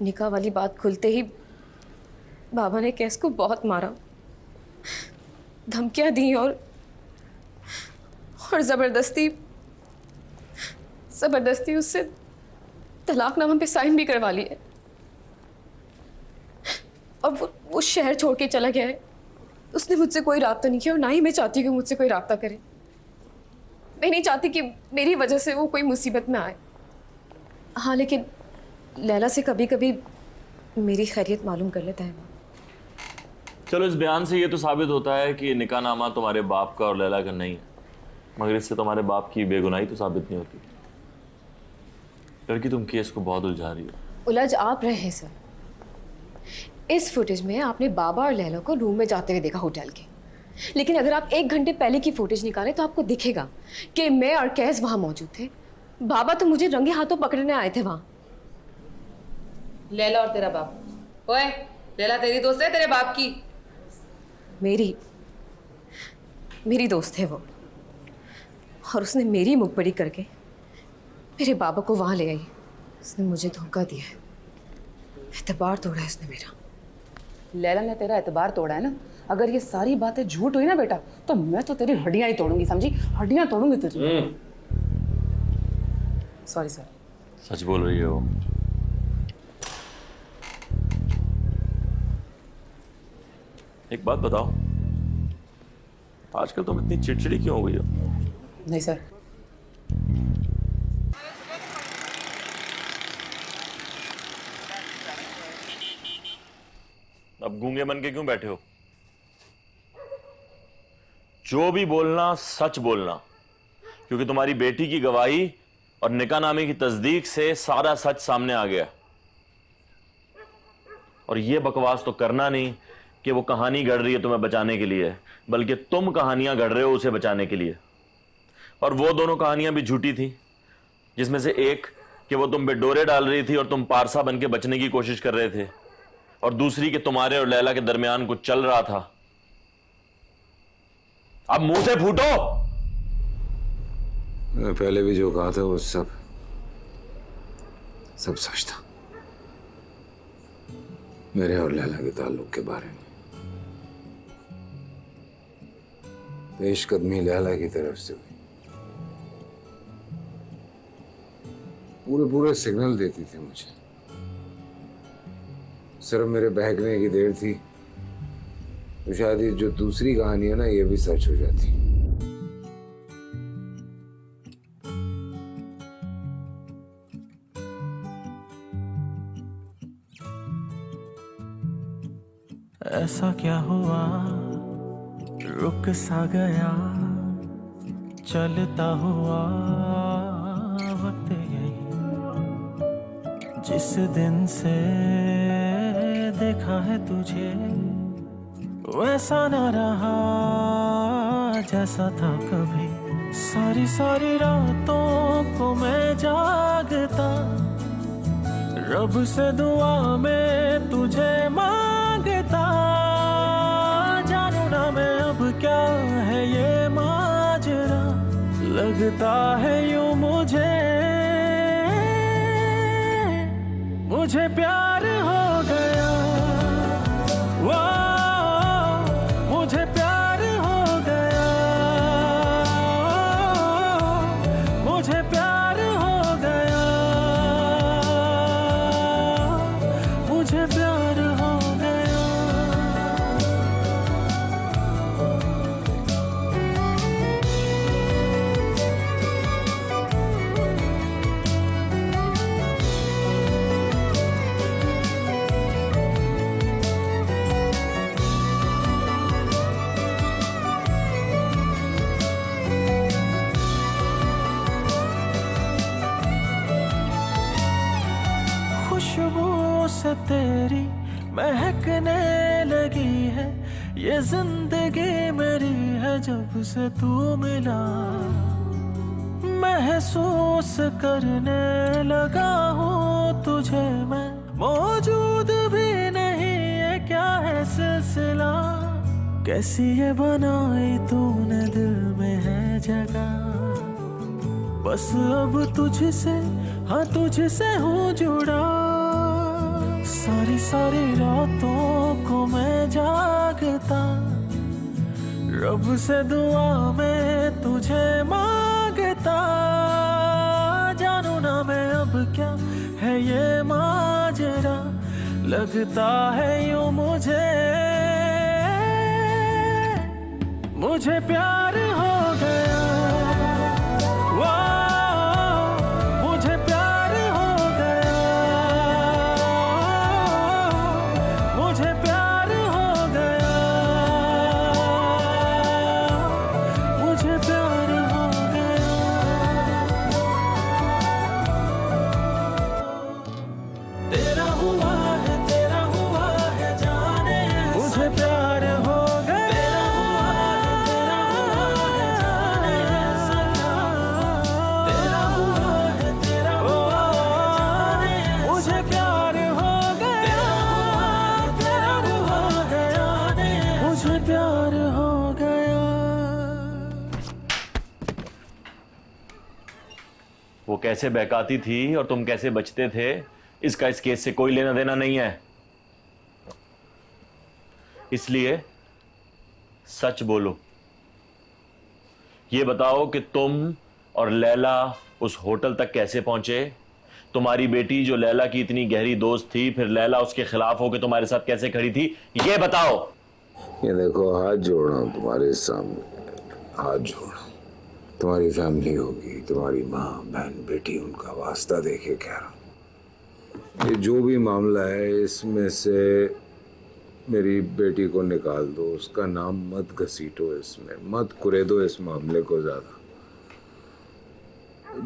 निकाह वाली बात खुलते ही बाबा ने कैस को बहुत मारा, धमकियां दी और जबरदस्ती उससे तलाकनामा पे साइन भी करवा लिए। और वो शहर छोड़ के चला गया है। उसने मुझसे कोई राब्ता नहीं किया और ना ही मैं चाहती हूँ कि मुझसे कोई राब्ता करे। मैं नहीं चाहती कि मेरी वजह से वो कोई मुसीबत में आए। हाँ, लेकिन लैला से कभी कभी मेरी खैरियत मालूम कर लेता है। चलो, इस बयान से ये तो साबित होता है कि निकाहनामा तुम्हारे बाप का और लैला का नहीं है, मगर इससे तुम्हारे बाप की बेगुनाही तो साबित नहीं होती। लड़की, तुम केस को बहुत उलझा रही हो। उलझ आप रहे हैं सर। इस फुटेज में आपने बाबा और लैला को रूम में जाते हुए देखा होटल के, लेकिन अगर आप 1 घंटे पहले की फुटेज निकालें तो आपको दिखेगा कि मैं और कैस वहां मौजूद थे। बाबा तो मुझे रंगे हाथों पकड़ने आए थे वहां। लैला और तेरा बाप, ओए लैला तेरी दोस्त है तेरे बाप की? मेरी दोस्त है वो, और उसने मेरी मुखबरी करके मेरे बाबा को वहां ले आई। उसने मुझे धोखा दिया है, एतबार तोड़ा है उसने मेरा। लैला ने तेरा एतबार तोड़ा है ना? अगर ये सारी बातें झूठ हुई ना बेटा, तो मैं तो तेरी हड्डियां ही तोड़ूंगी, समझी? हड्डियां तोड़ूंगी तुझे। Sorry sir. सच बोल रही हो? एक बात बताओ, आजकल तुम इतनी चिड़चिड़ी क्यों हो गई हो? नहीं सर। अब गूंगे बन के क्यों बैठे हो? जो भी बोलना सच बोलना, क्योंकि तुम्हारी बेटी की गवाही और निकाहनामे की तस्दीक से सारा सच सामने आ गया। और यह बकवास तो करना नहीं कि वो कहानी गढ़ रही है तुम्हें बचाने के लिए, बल्कि तुम कहानियां गढ़ रहे हो उसे बचाने के लिए। और वो दोनों कहानियां भी झूठी थी, जिसमें से एक कि वो तुम पे डोरे डाल रही थी और तुम पारसा बन के बचने की कोशिश कर रहे थे, और दूसरी कि तुम्हारे और लैला के दरमियान कुछ चल रहा था। अब मुंह से फूटो। मैं पहले भी जो कहा था वो सब सच था, मेरे और लैला के ताल्लुक के बारे में। पेशकदमी लैला की तरफ से हुई, पूरे सिग्नल देती थी मुझे। सिर्फ मेरे बहकने की देर थी तो शायद ये जो दूसरी कहानी है ना, ये भी सच हो जाती। ऐसा क्या हुआ रुक सा गया, चलता हुआ वक्त यही, जिस दिन से देखा है तुझे वैसा न रहा जैसा था कभी। सारी रातों को मैं जागता, रब से दुआ में तुझे मांगता, जानू ना मैं अब क्या है ये माजरा, लगता है यूं मुझे प्यार हो गया। मुझे प्यार हो गया, मुझे प्यार हो गया, मुझे प्यार हो गया। खुशबू से तेरी महकने लगी है, ये जिंदगी मेरी है जब से तू मिला। महसूस करने लगा हूँ तुझे मैं, मौजूद भी नहीं है क्या है सिलसिला, कैसी ये बनाई तूने दिल में है जगह। बस अब तुझसे, हाँ तुझसे हूँ जुड़ा, सारी सारी रातों को मैं जागता, रब से दुआ में तुझे मांगता। जानू ना मैं अब क्या है ये माजरा, लगता है यूं मुझे प्यार हो गया। वाह, मुझे प्यार हो गया, मुझे प्यार हो गया, मुझे प्यार हो गया। तेरा हुआ है जाने, मुझे प्यार हो गया। तेरा हुआ है जाने, मुझे प्यार हो गया। तेरा हुआ है जाने, मुझे प्यार हो गया। वो कैसे बहकाती थी और तुम कैसे बचते थे, इसका इस केस से कोई लेना देना नहीं है। इसलिए सच बोलो, ये बताओ कि तुम और लैला उस होटल तक कैसे पहुंचे। तुम्हारी बेटी जो लैला की इतनी गहरी दोस्त थी, फिर लैला उसके खिलाफ होकर तुम्हारे साथ कैसे खड़ी थी, ये बताओ। ये देखो, हाथ जोड़ रहा हूँ तुम्हारे सामने, हाथ जोड़ रहा हूं। तुम्हारी फैमिली होगी, तुम्हारी माँ बहन बेटी, उनका वास्ता देके कह रहा हूँ, ये जो भी मामला है इसमें से मेरी बेटी को निकाल दो। उसका नाम मत घसीटो, इसमें मत कुरेदो इस मामले को ज़्यादा।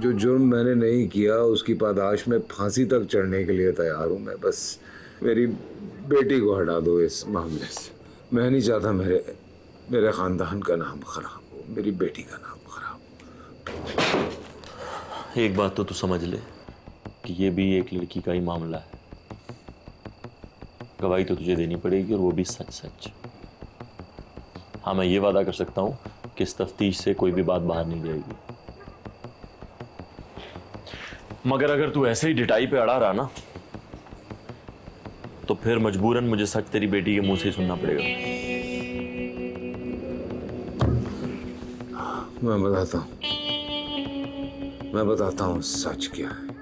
जो जुर्म मैंने नहीं किया उसकी पादाश में फांसी तक चढ़ने के लिए तैयार हूँ मैं। बस मेरी बेटी को हटा दो इस मामले से। मैं नहीं चाहता मेरे ख़ानदान का नाम ख़राब हो, मेरी बेटी का नाम ख़राब हो। एक बात तो तू समझ ले कि ये भी एक लड़की का ही मामला है। गवाही तो तुझे देनी पड़ेगी, और वो भी सच सच। हाँ, मैं ये वादा कर सकता हूं कि इस तफ्तीश से कोई भी बात बाहर नहीं जाएगी। मगर अगर तू ऐसे ही डिटाई पे अड़ा रहा ना, तो फिर मजबूरन मुझे सच तेरी बेटी के मुंह से ही सुनना पड़ेगा। मैं बताता हूं सच क्या है।